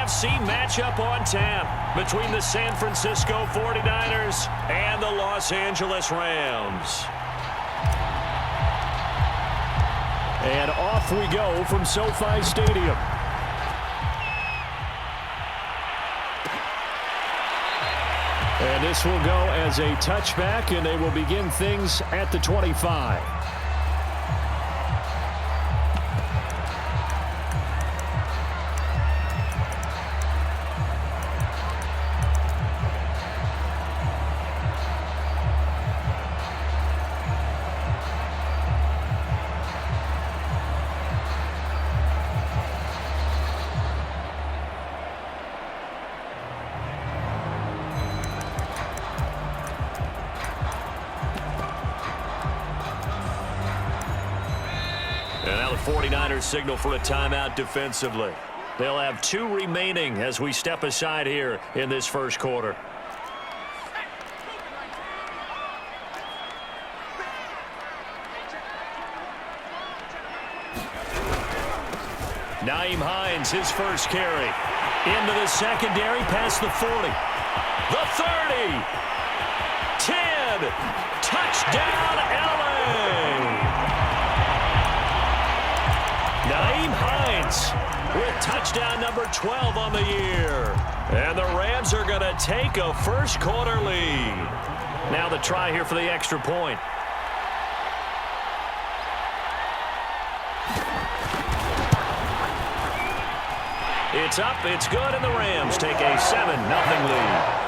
AFC matchup on tap between the San Francisco 49ers and the Los Angeles Rams. And off we go from SoFi Stadium. And this will go as a touchback, and they will begin things at the 25. And now the 49ers signal for a timeout defensively. They'll have 2 remaining as we step aside here in this first quarter. Nyheim Hines, his first carry. Into the secondary, past the 40. The 30. 10. Touchdown, LA. Nyheim Hines with touchdown number 12 on the year. And the Rams are going to take a first quarter lead. Now the try here for the extra point. It's up, it's good, and the Rams take a 7-0 lead.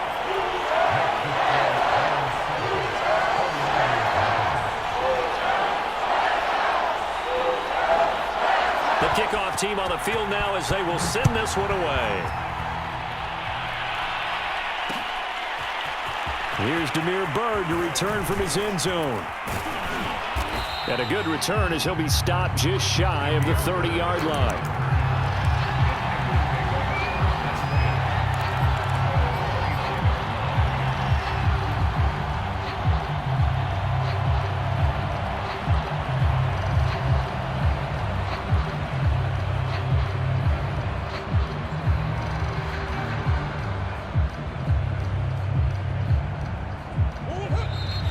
The kickoff team on the field now as they will send this one away. Here's Damiere Byrd to return from his end zone. And a good return as he'll be stopped just shy of the 30-yard line.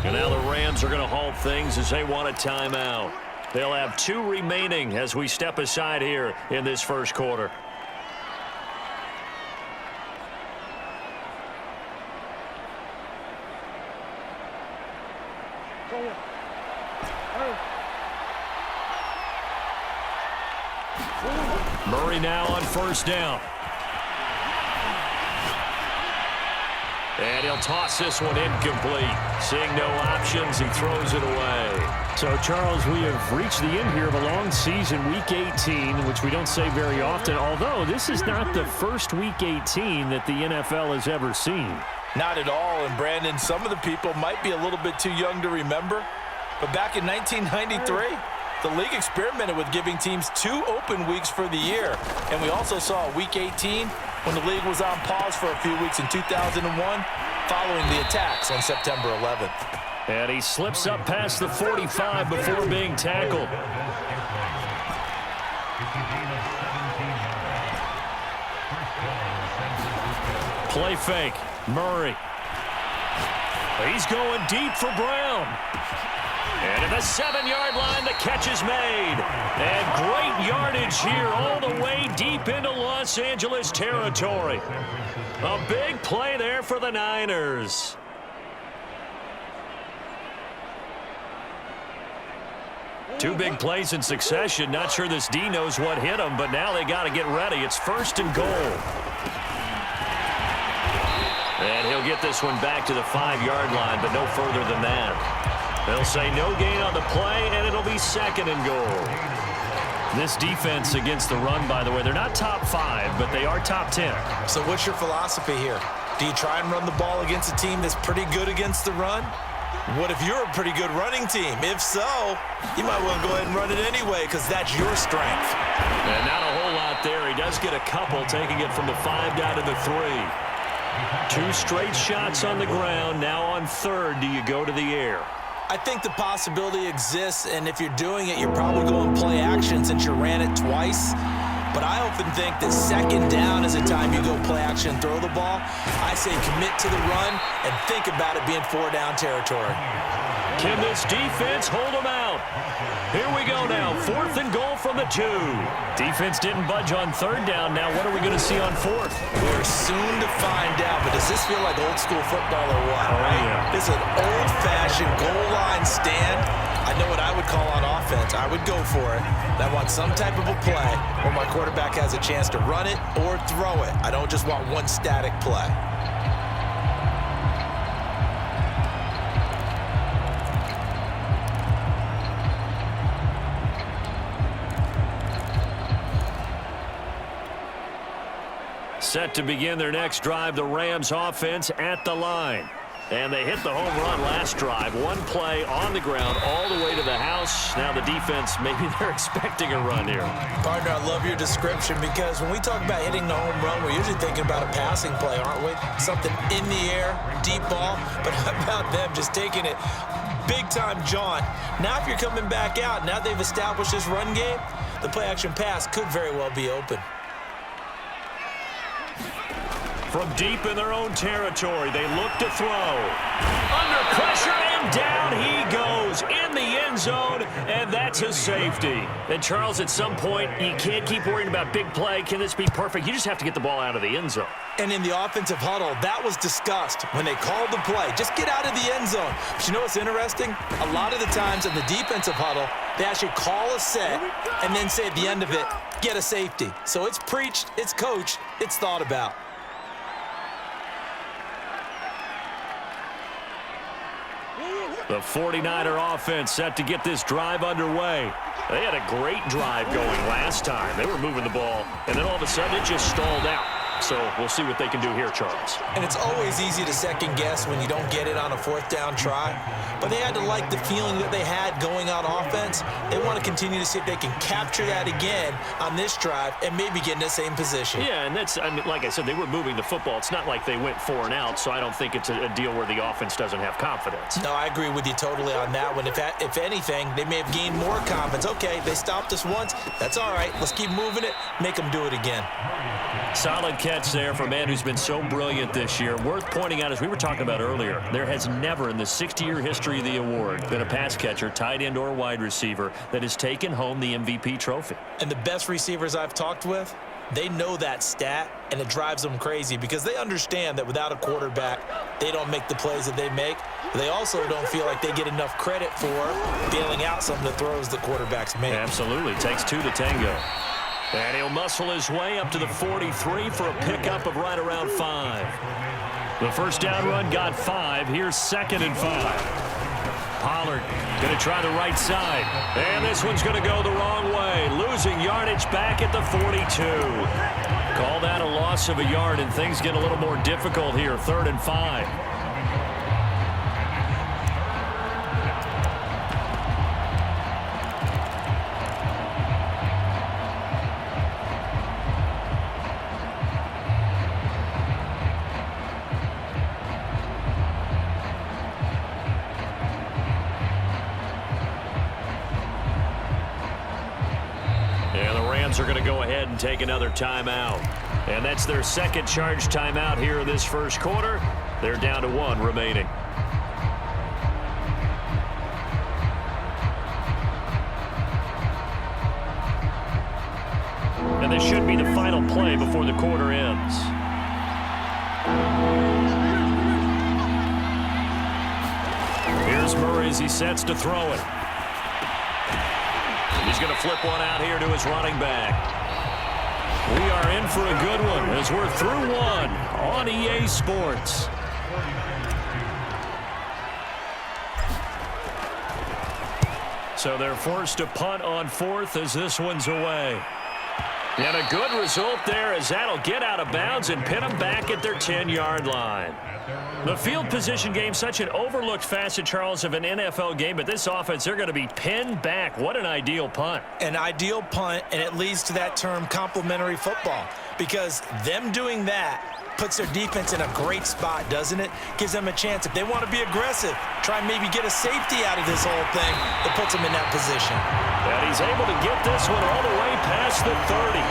And now the Rams are going to halt things as they want a timeout. They'll have 2 remaining as we step aside here in this first quarter. Murray now on first down. And he'll toss this one incomplete. Seeing no options, he throws it away. So, Charles, we have reached the end here of a long season, Week 18, which we don't say very often, although this is not the first Week 18 that the NFL has ever seen. Not at all, and Brandon, some of the people might be a little bit too young to remember, but back in 1993, the league experimented with giving teams 2 open weeks for the year, and we also saw Week 18 when the league was on pause for a few weeks in 2001 following the attacks on September 11th. And he slips up past the 45 before being tackled. Play fake. Murray. He's going deep for Brown. And at the 7-yard line, the catch is made. And great yardage here all the way deep into Los Angeles territory. A big play there for the Niners. Two big plays in succession. Not sure this D knows what hit him, but now they got to get ready. It's 1st and goal. And he'll get this one back to the 5-yard line, but no further than that. They'll say no gain on the play, and it'll be 2nd and goal. This defense against the run, by the way, they're not top 5, but they are top 10. So what's your philosophy here? Do you try and run the ball against a team that's pretty good against the run? What if you're a pretty good running team? If so, you might want to go ahead and run it anyway because that's your strength. And not a whole lot there. He does get a couple, taking it from the 5 down to the 3. 2 straight shots on the ground. Now on 3rd, do you go to the air? I think the possibility exists, and if you're doing it, you're probably going play action since you ran it twice. but I often think that second down is a time you go play action, throw the ball. I say commit to the run and think about it being 4-down territory. Can this defense hold them out? Here we go now, 4th and goal from the 2. Defense didn't budge on 3rd down. Now what are we going to see on 4th? We're soon to find out, but does this feel like old school football or what? Oh, yeah. This is an old-fashioned goal line stand. I know what I would call on offense. I would go for it. I want some type of a play where my quarterback has a chance to run it or throw it. I don't just want one static play. Set to begin their next drive, the Rams offense at the line. And they hit the home run last drive. One play on the ground all the way to the house. Now the defense, maybe they're expecting a run here. Partner, I love your description because when we talk about hitting the home run, we're usually thinking about a passing play, aren't we? Something in the air, deep ball. But how about them just taking it big-time jaunt? Now if you're coming back out, now they've established this run game, the play-action pass could very well be open. From deep in their own territory, they look to throw. Under pressure, and down he goes in the end zone, and that's a safety. And, Charles, at some point, you can't keep worrying about big play. Can this be perfect? You just have to get the ball out of the end zone. And in the offensive huddle, that was discussed when they called the play. Just get out of the end zone. But you know what's interesting? A lot of the times in the defensive huddle, they actually call a set and then say at the end of it, get a safety. So it's preached, it's coached, it's thought about. The 49er offense set to get this drive underway. They had a great drive going last time. They were moving the ball, and then all of a sudden it just stalled out. So we'll see what they can do here, Charles. And it's always easy to second guess when you don't get it on a 4th down try. But they had to like the feeling that they had going on offense. They want to continue to see if they can capture that again on this drive and maybe get in the same position. Yeah, and that's, I mean, like I said, they were moving the football. It's not like they went 4 and out, so I don't think it's a deal where the offense doesn't have confidence. No, I agree with you totally on that one. If anything, they may have gained more confidence. Okay, they stopped us once. That's all right. Let's keep moving it. Make them do it again. Solid catch there for a man who's been so brilliant this year. Worth pointing out, as we were talking about earlier, there has never in the 60-year history of the award been a pass catcher, tight end, or wide receiver that has taken home the MVP trophy. And the best receivers I've talked with, they know that stat, and it drives them crazy because they understand that without a quarterback, they don't make the plays that they make. They also don't feel like they get enough credit for bailing out some of the throws that quarterbacks make. Absolutely. Takes 2 to tango. And he'll muscle his way up to the 43 for a pickup of right around 5. The first down run got 5. Here's 2nd and 5. Pollard going to try the right side. And this one's going to go the wrong way. Losing yardage back at the 42. Call that a loss of a yard, and things get a little more difficult here. 3rd and 5. Are going to go ahead and take another timeout. And that's their second charge timeout here in this first quarter. They're down to 1 remaining. And this should be the final play before the quarter ends. Here's Murray as he sets to throw it. He's going to flip one out here to his running back. We are in for a good one as we're through 1 on EA Sports. So they're forced to punt on 4th as this one's away. And a good result there as that'll get out of bounds and pin them back at their 10-yard line. The field position game, such an overlooked facet, Charles, of an NFL game, but this offense, they're going to be pinned back. What an ideal punt. An ideal punt, and it leads to that term complementary football, because them doing that puts their defense in a great spot, doesn't it? Gives them a chance. If they want to be aggressive, try and maybe get a safety out of this whole thing, it puts them in that position. And he's able to get this one all the way past the 30.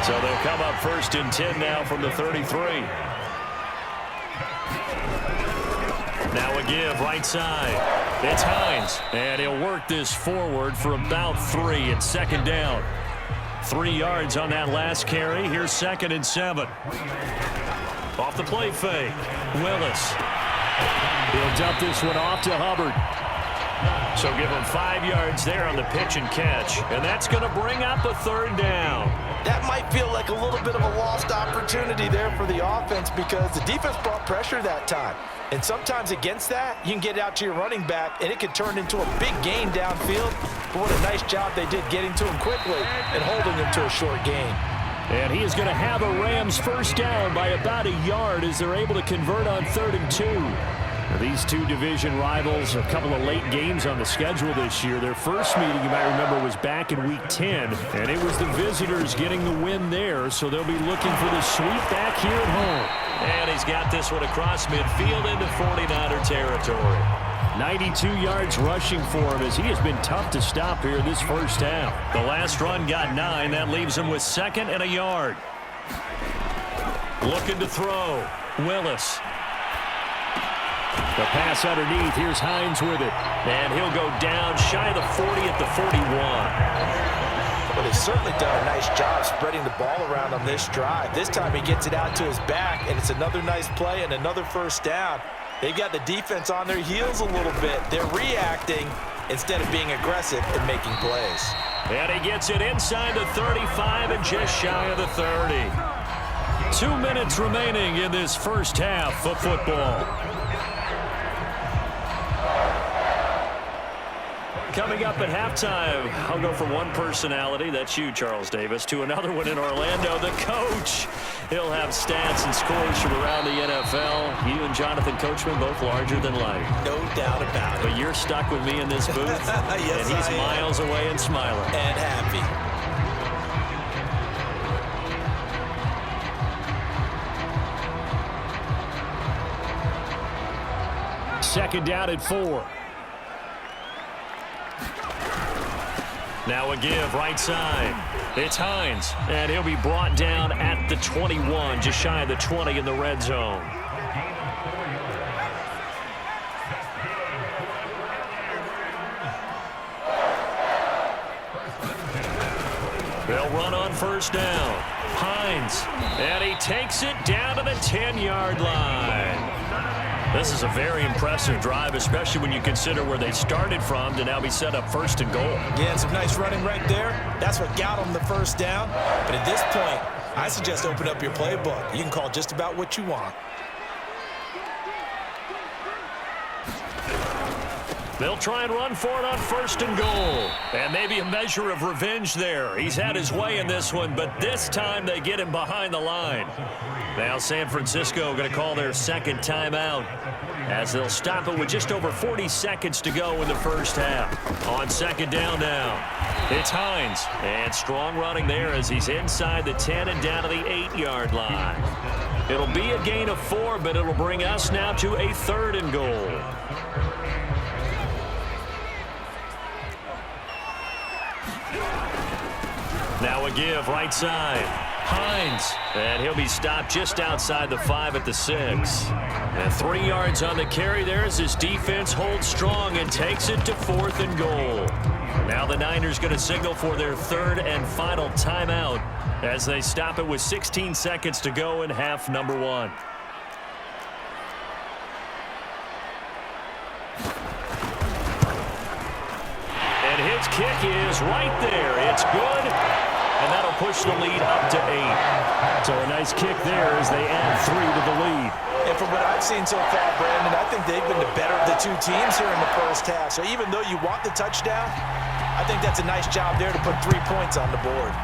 So they'll come up 1st and 10 now from the 33. Now a give right side. It's Hines, and he'll work this forward for about 3 at 2nd down. 3 yards on that last carry. Here's 2nd and 7. Off the play fake. Willis. He'll dump this one off to Hubbard. So give him 5 yards there on the pitch and catch. And that's going to bring up a 3rd down. That might feel like a little bit of a lost opportunity there for the offense because the defense brought pressure that time. And sometimes against that, you can get out to your running back, and it can turn into a big gain downfield. But what a nice job they did getting to him quickly and holding him to a short gain. And he is going to have a Rams 1st down by about a yard as they're able to convert on 3rd and 2. Now, these two division rivals, a couple of late games on the schedule this year. Their first meeting, you might remember, was back in Week 10, and it was the visitors getting the win there, so they'll be looking for the sweep back here at home. And he's got this one across midfield into 49er territory. 92 yards rushing for him as he has been tough to stop here this first half. The last run got 9. That leaves him with 2nd and a yard. Looking to throw. Willis. The pass underneath. Here's Hines with it. And he'll go down shy of the 40 at the 41. Well, they've certainly done a nice job spreading the ball around on this drive. This time he gets it out to his back, and it's another nice play and another 1st down. They've got the defense on their heels a little bit. They're reacting instead of being aggressive and making plays. And he gets it inside the 35 and just shy of the 30. 2 minutes remaining in this first half of football. Coming up at halftime, I'll go from one personality, that's you, Charles Davis, to another one in Orlando, the coach. He'll have stats and scores from around the NFL. You and Jonathan Coachman both larger than life. No doubt about it. But you're stuck with me in this booth, yes, and he's miles away and smiling. And happy. Second down at 4. Now a give right side. It's Hines, and he'll be brought down at the 21, just shy of the 20 in the red zone. They'll run on 1st down. Hines, and he takes it down to the 10-yard line. This is a very impressive drive, especially when you consider where they started from to now be set up 1st and goal. Yeah, some nice running right there. That's what got them the 1st down. But at this point, I suggest open up your playbook. You can call just about what you want. They'll try and run for it on 1st and goal. And maybe a measure of revenge there. He's had his way in this one, but this time they get him behind the line. Now San Francisco going to call their 2nd timeout as they'll stop it with just over 40 seconds to go in the first half. On 2nd down now, it's Hines. And strong running there as he's inside the 10 and down to the 8-yard line. It'll be a gain of 4, but it'll bring us now to a 3rd and goal. Now a give right side. Hines, and he'll be stopped just outside the 5 at the 6. And 3 yards on the carry there as his defense holds strong and takes it to 4th and goal. Now the Niners going to signal for their 3rd and final timeout as they stop it with 16 seconds to go in half number 1. And his kick is right there. It's good. And that'll push the lead up to 8. So a nice kick there as they add 3 to the lead. And from what I've seen so far, Brandon, I think they've been the better of the two teams here in the first half. So even though you want the touchdown, I think that's a nice job there to put 3 points on the board.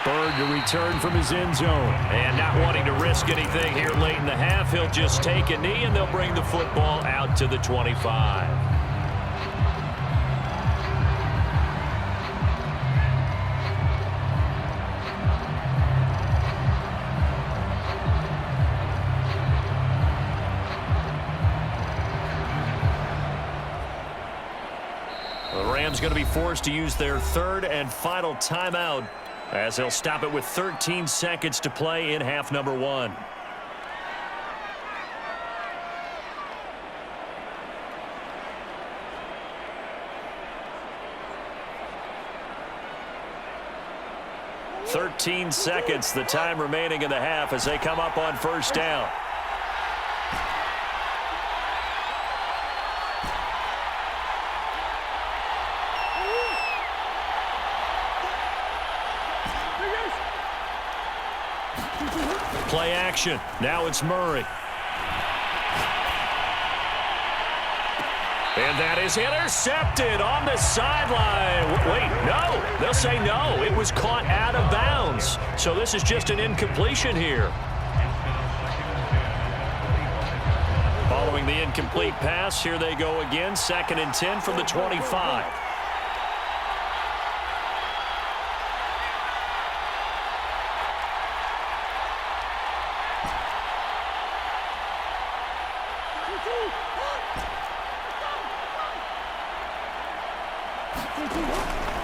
Bird to return from his end zone. And not wanting to risk anything here late in the half, he'll just take a knee and they'll bring the football out to the 25. Rams going to be forced to use their third and final timeout as they'll stop it with 13 seconds to play in half number 1. "13 seconds, the time remaining in the half as they come up on first down. Play action. Now it's Murray. And that is intercepted on the sideline. Wait, no. They'll say no. It was caught out of bounds. So this is just an incompletion here. Following the incomplete pass, here they go again. 2nd and 10 from the 25.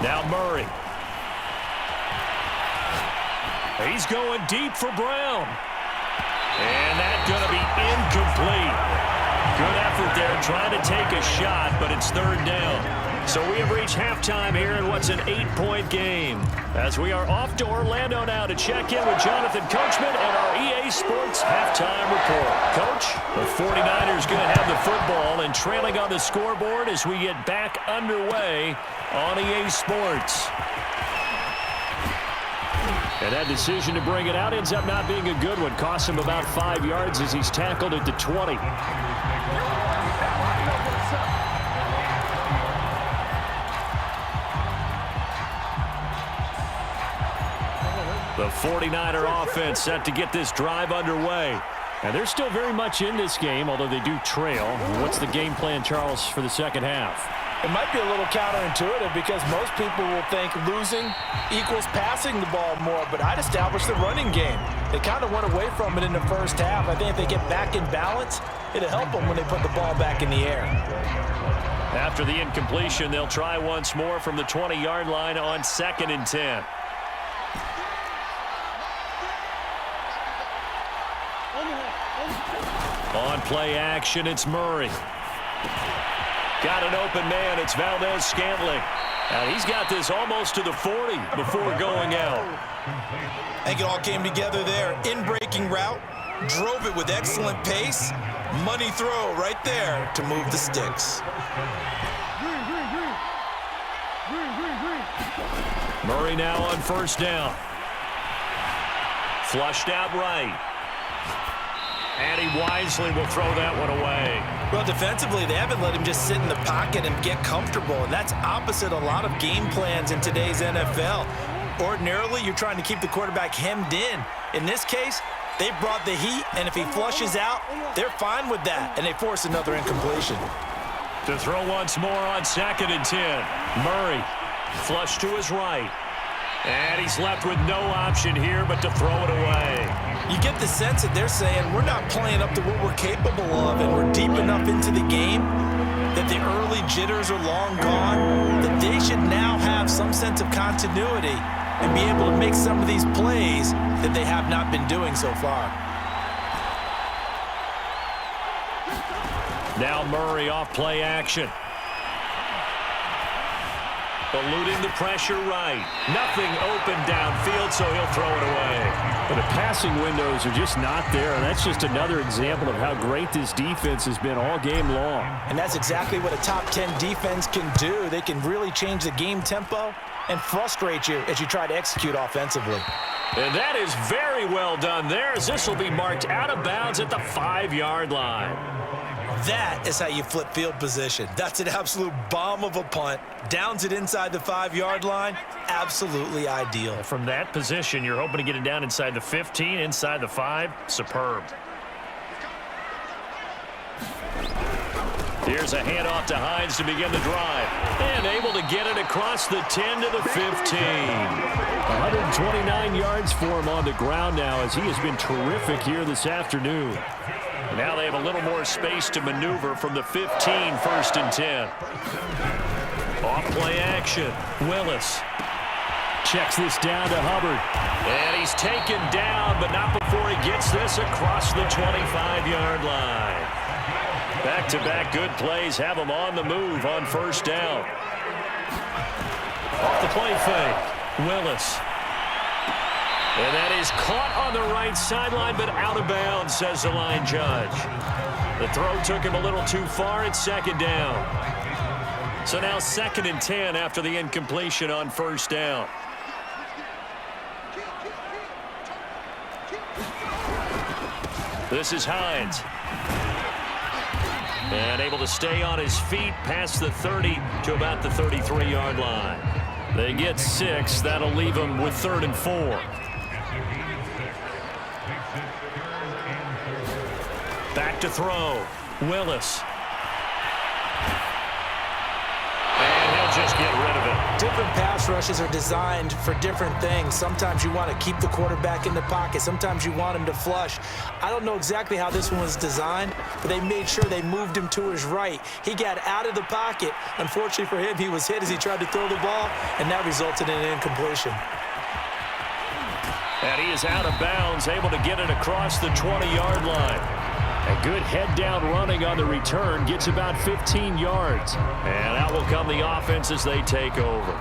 Now Murray. He's going deep for Brown. And that's going to be incomplete. Good effort there trying to take a shot, but it's 3rd down. So we have reached halftime here in what's an 8-point game. As we are off to Orlando now to check in with Jonathan Coachman and our EA Sports halftime report. Coach, the 49ers going to have the football and trailing on the scoreboard as we get back underway on EA Sports. And that decision to bring it out ends up not being a good one. Costs him about 5 yards as he's tackled at the 20. The 49er offense set to get this drive underway. And they're still very much in this game, although they do trail. What's the game plan, Charles, for the second half? It might be a little counterintuitive because most people will think losing equals passing the ball more, but I'd establish the running game. They kind of went away from it in the first half. I think if they get back in balance, it'll help them when they put the ball back in the air. After the incompletion, they'll try once more from the 20-yard line on 2nd and 10. On play action, it's Murray. Got an open man. It's Valdez-Scantling. And he's got this almost to the 40 before going out. I think it all came together there. In-breaking route. Drove it with excellent pace. Money throw right there to move the sticks. Murray now on first down. Flushed out right. And he wisely will throw that one away. Well, defensively, they haven't let him just sit in the pocket and get comfortable, and that's opposite a lot of game plans in today's NFL. Ordinarily, you're trying to keep the quarterback hemmed in. In this case, they brought the heat, and if he flushes out, they're fine with that, and they force another incompletion. To throw once more on 2nd and 10. Murray, flush to his right. And he's left with no option here but to throw it away. You get the sense that they're saying we're not playing up to what we're capable of, and we're deep enough into the game that the early jitters are long gone, that they should now have some sense of continuity and be able to make some of these plays that they have not been doing so far. Now Murray off play action. Eluding the pressure right. Nothing open downfield, so he'll throw it away. But the passing windows are just not there, and that's just another example of how great this defense has been all game long. And that's exactly what a top 10 defense can do. They can really change the game tempo and frustrate you as you try to execute offensively. And that is very well done there, as this will be marked out of bounds at the 5-yard line. That is how you flip field position. That's an absolute bomb of a punt. Downs it inside the 5-yard line. Absolutely ideal. From that position, you're hoping to get it down inside the 15, inside the 5. Superb. Here's a handoff to Hines to begin the drive. And able to get it across the 10 to the 15. 129 yards for him on the ground now, as he has been terrific here this afternoon. Now they have a little more space to maneuver from the 15, 1st and 10. Off play action. Willis checks this down to Hubbard. And he's taken down, but not before he gets this across the 25-yard line. Back-to-back good plays have him on the move on first down. Off the play fake. Willis. And that is caught on the right sideline, but out of bounds, says the line judge. The throw took him a little too far. It's second down. So now 2nd and 10 after the incompletion on first down. This is Hines. And able to stay on his feet past the 30 to about the 33-yard line. They get 6. That'll leave them with 3rd and 4. Back to throw. Willis. And he'll just get rid of it. Different pass rushes are designed for different things. Sometimes you want to keep the quarterback in the pocket. Sometimes you want him to flush. I don't know exactly how this one was designed, but they made sure they moved him to his right. He got out of the pocket. Unfortunately for him, he was hit as he tried to throw the ball, and that resulted in an incompletion. And he is out of bounds, able to get it across the 20-yard line. A good head-down running on the return, gets about 15 yards. And out will come the offense as they take over.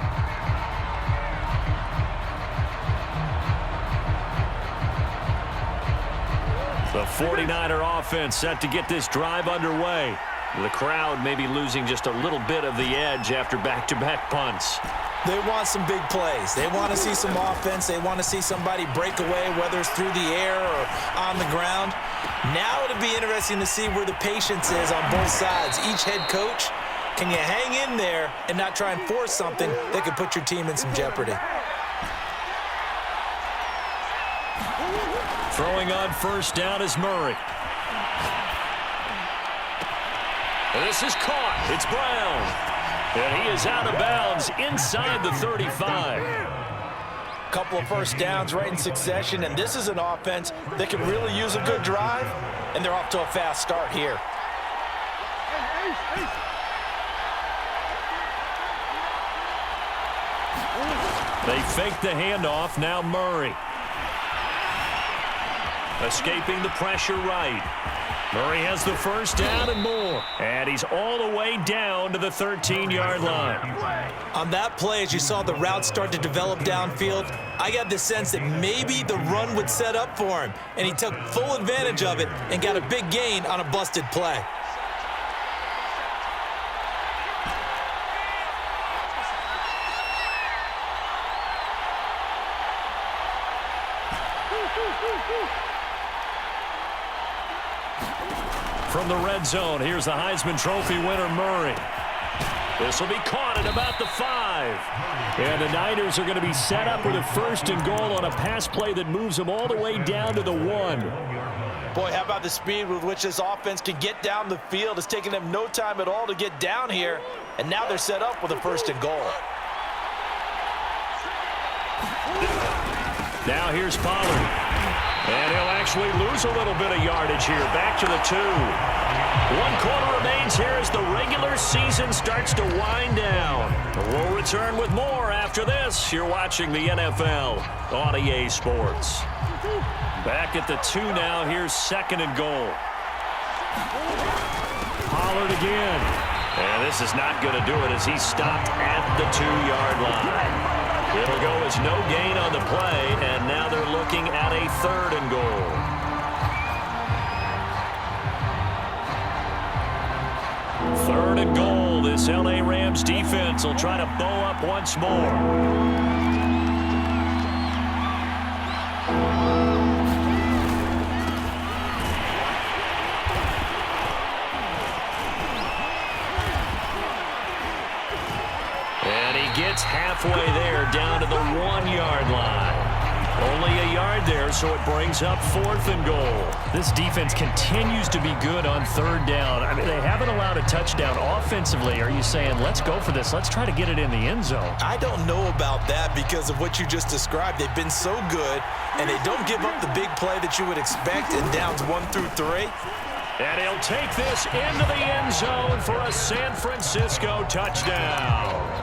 The 49er offense set to get this drive underway. The crowd may be losing just a little bit of the edge after back-to-back punts. They want some big plays. They want to see some offense. They want to see somebody break away, whether it's through the air or on the ground. Now it'll be interesting to see where the patience is on both sides. Each head coach, can you hang in there and not try and force something that could put your team in some jeopardy? Throwing on first down is Murray. And this is caught. It's Brown. And he is out of bounds inside the 35. Couple of first downs right in succession, and this is an offense that can really use a good drive, and they're off to a fast start here. They fake the handoff. Now Murray. Escaping the pressure right. Murray has the first down and more. And he's all the way down to the 13-yard line. On that play, as you saw the route start to develop downfield, I got the sense that maybe the run would set up for him. And he took full advantage of it and got a big gain on a busted play. From the red zone, here's the Heisman Trophy winner, Murray. This will be caught at about the 5. And the Niners are going to be set up with a 1st and goal on a pass play that moves them all the way down to the 1. Boy, how about the speed with which this offense can get down the field? It's taken them no time at all to get down here. And now they're set up with a 1st and goal. Now here's Pollard. And he'll actually lose a little bit of yardage here. Back to the 2. 1 quarter remains here as the regular season starts to wind down. We'll return with more after this. You're watching the NFL on EA Sports. Back at the 2 now. Here's 2nd and goal. Pollard again. And this is not going to do it as he's stopped at the 2-yard line. It'll go as no gain on the play, and now they're looking at a 3rd and goal. Third and goal. This L.A. Rams defense will try to bow up once more. Gets halfway there, down to the 1-yard line. Only a yard there, so it brings up 4th and goal. This defense continues to be good on 3rd down. I mean, they haven't allowed a touchdown offensively. Are you saying, let's go for this? Let's try to get it in the end zone. I don't know about that because of what you just described. They've been so good, and they don't give up the big play that you would expect in downs 1 through 3. And he'll take this into the end zone for a San Francisco touchdown.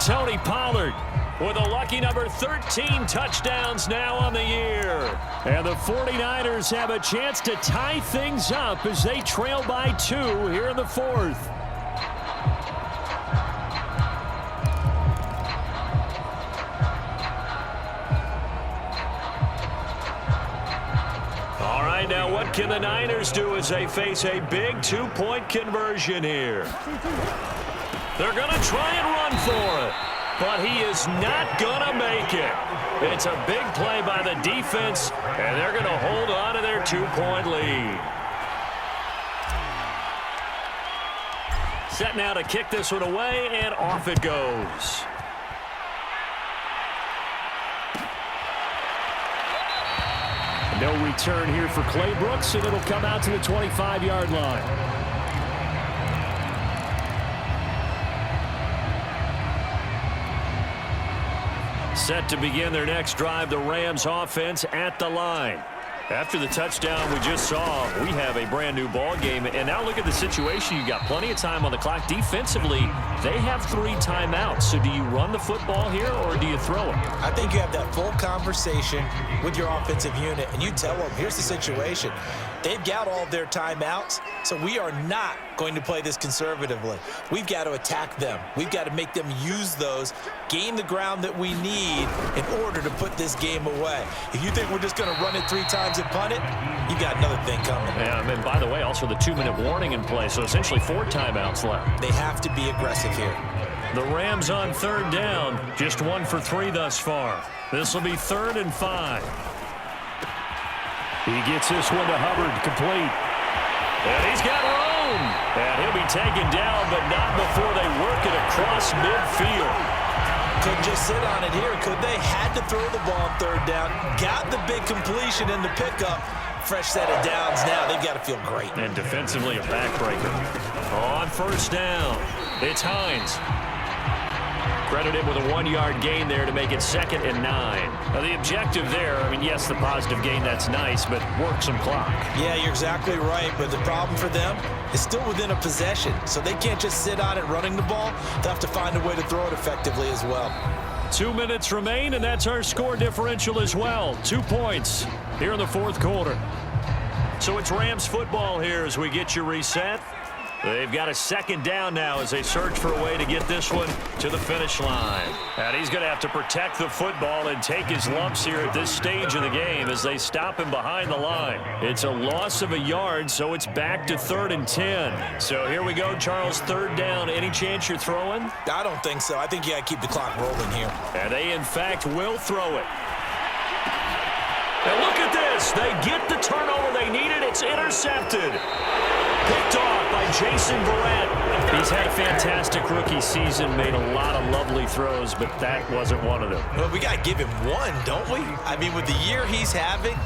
Tony Pollard with a lucky number 13 touchdowns now on the year. And the 49ers have a chance to tie things up as they trail by 2 here in the 4th. All right, now what can the Niners do as they face a big 2-point conversion here? They're going to try and run for it, but he is not going to make it. It's a big play by the defense, and they're going to hold on to their 2-point lead. Set now to kick this one away, and off it goes. No return here for Clay Brooks, and it'll come out to the 25-yard line. Set to begin their next drive, the Rams offense at the line. After the touchdown we just saw, we have a brand new ball game. And now look at the situation. You got plenty of time on the clock. Defensively, they have 3 timeouts. So do you run the football here or do you throw it? I think you have that full conversation with your offensive unit, and you tell them, here's the situation. They've got all of their timeouts, so we are not going to play this conservatively. We've got to attack them. We've got to make them use those, gain the ground that we need in order to put this game away. If you think we're just going to run it 3 times and punt it, you got another thing coming. Yeah, and by the way, also the 2-minute warning in play, so essentially 4 timeouts left. They have to be aggressive here. The Rams on 3rd down, just 1 for 3 thus far. This will be 3rd and 5. He gets this one to Hubbard, complete. And he's got room. And he'll be taken down, but not before they work it across midfield. Couldn't just sit on it here, could they? Had to throw the ball on 3rd down. Got the big completion in the pickup. Fresh set of downs now. They've got to feel great. And defensively, a backbreaker. On 1st down, it's Hines. Credited with a 1-yard gain there to make it 2nd and 9. Now, the objective there, I mean, yes, the positive gain, that's nice, but work some clock. Yeah, you're exactly right, but the problem for them is still within a possession, so they can't just sit on it running the ball. They'll have to find a way to throw it effectively as well. 2 minutes remain, and that's our score differential as well. 2 points here in the 4th quarter. So it's Rams football here as we get you reset. They've got a 2nd down now as they search for a way to get this one to the finish line. And he's going to have to protect the football and take his lumps here at this stage of the game as they stop him behind the line. It's a loss of a yard, so it's back to 3rd and 10. So here we go, Charles, 3rd down. Any chance you're throwing? I don't think so. I think you got to keep the clock rolling here. And they, in fact, will throw it. And look at this. They get the turnover they needed. It's intercepted. Picked off by Jason Verrett. He's had a fantastic rookie season, made a lot of lovely throws, but that wasn't one of them. Well, we got to give him one, don't we? I mean, with the year he's having,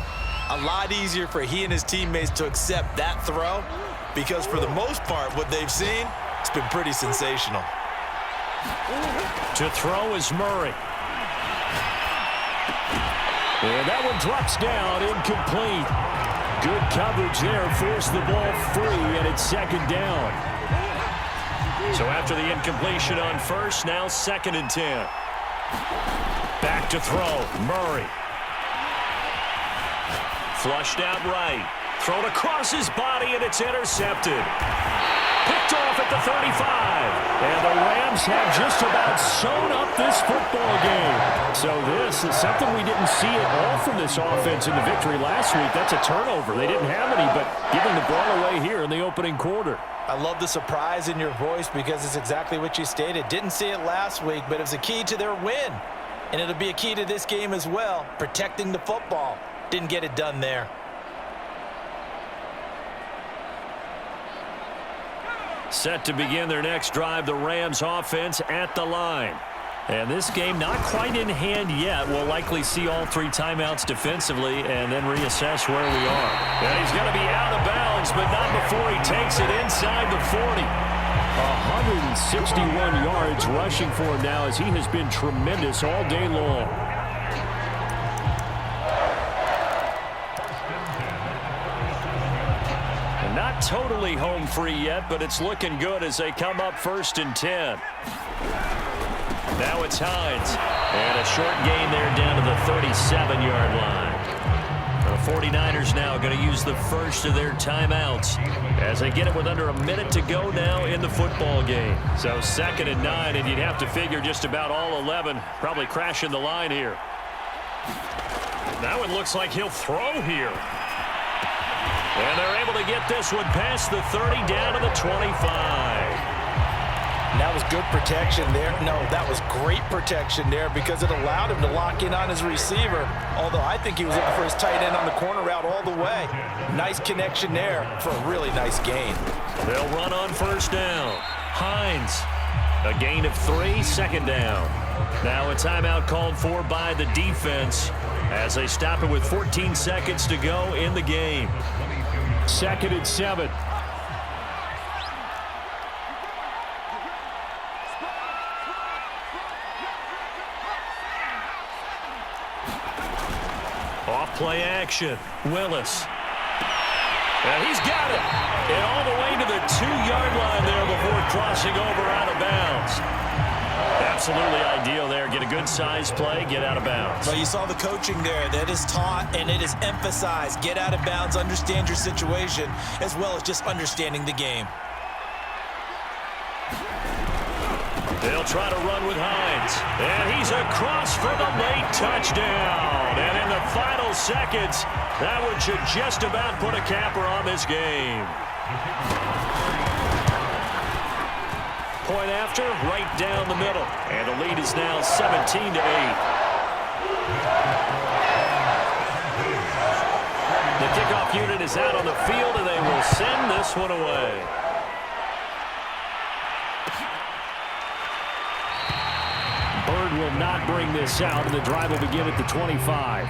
a lot easier for he and his teammates to accept that throw because for the most part, what they've seen, it's been pretty sensational. To throw is Murray. And that one drops down, incomplete. Good coverage there, forced the ball free, and it's 2nd down. So after the incompletion on 1st, now 2nd and 10. Back to throw, Murray. Flushed out right. Thrown across his body, and it's intercepted. Picked off at the 35. And the Rams have just about sewn up this football game. So this is something we didn't see at all from this offense in the victory last week. That's a turnover. They didn't have any, but giving the ball away here in the opening quarter. I love the surprise in your voice because it's exactly what you stated. Didn't see it last week, but it was a key to their win. And it'll be a key to this game as well, protecting the football. Didn't get it done there. Set to begin their next drive, the Rams offense at the line. And this game not quite in hand yet. We'll likely see all 3 timeouts defensively and then reassess where we are. And he's going to be out of bounds, but not before he takes it inside the 40. 161 yards rushing for him now as he has been tremendous all day long. Not totally home free yet, but it's looking good as they come up 1st and 10. Now it's Hines. And a short gain there down to the 37-yard line. The 49ers now going to use the first of their timeouts as they get it with under a minute to go now in the football game. So 2nd and 9, and you'd have to figure just about all 11 probably crashing the line here. Now it looks like he'll throw here. And they're able to get this one past the 30 down to the 25. That was good protection there. No, that was great protection there because it allowed him to lock in on his receiver. Although I think he was looking for his tight end on the corner route all the way. Nice connection there for a really nice gain. They'll run on first down. Hines, a gain of 3, 2nd down. Now a timeout called for by the defense as they stop it with 14 seconds to go in the game. 2nd and 7. Off play action. Willis. And he's got it. And all the way to the 2-yard line there before crossing over out of bounds. Absolutely ideal there. Get a good size play, get out of bounds. Well, you saw the coaching there. That is taught and it is emphasized. Get out of bounds, understand your situation, as well as just understanding the game. They'll try to run with Hines. And he's across for the late touchdown. And in the final seconds, that one should just about put a capper on this game. Point after, right down the middle. And the lead is now 17-8. The kickoff unit is out on the field, and they will send this one away. Bird will not bring this out, and the drive will begin at the 25.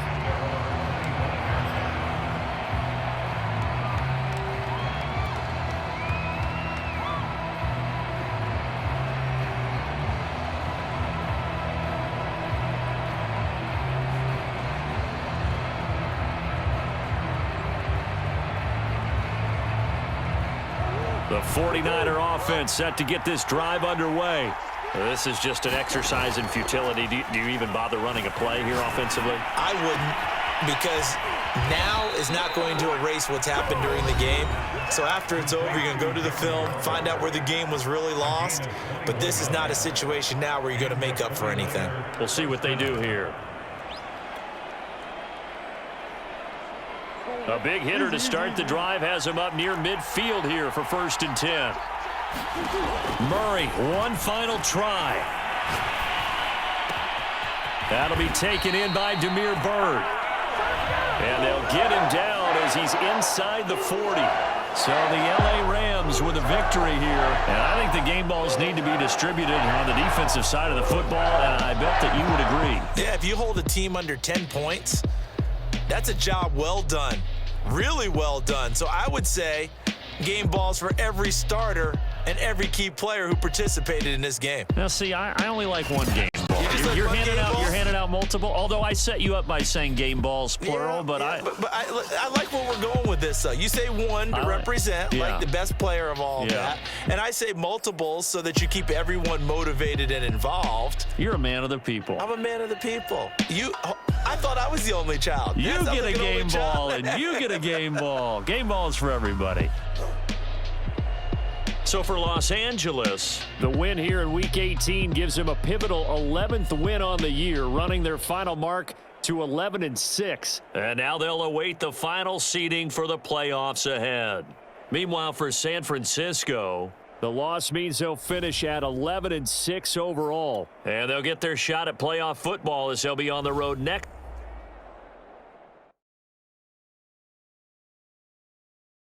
The 49er offense set to get this drive underway. This is just an exercise in futility. Do you even bother running a play here offensively? I wouldn't, because now is not going to erase what's happened during the game. So after it's over, you're going to go to the film, find out where the game was really lost. But this is not a situation now where you're going to make up for anything. We'll see what they do here. A big hitter to start the drive has him up near midfield here for 1st and 10. Murray, one final try. That'll be taken in by Damiere Byrd. And they'll get him down as he's inside the 40. So the L.A. Rams with a victory here. And I think the game balls need to be distributed on the defensive side of the football, and I bet that you would agree. Yeah, if you hold a team under 10 points, that's a job well done. Really well done. So I would say game balls for every starter and every key player who participated in this game. Now, see, I only like one game ball. You're handing out multiple. Although I set you up by saying game balls plural, yeah, but I like where we're going with this. You say one to represent like the best player of all that, and I say multiples so that you keep everyone motivated and involved. You're a man of the people. I'm a man of the people. I thought I was the only child. You get a game ball, and you get a game ball. Game ball is for everybody. So for Los Angeles, the win here in Week 18 gives them a pivotal 11th win on the year, running their final mark to 11-6. And now they'll await the final seeding for the playoffs ahead. Meanwhile, for San Francisco, the loss means they'll finish at 11-6 overall. And they'll get their shot at playoff football as they'll be on the road next.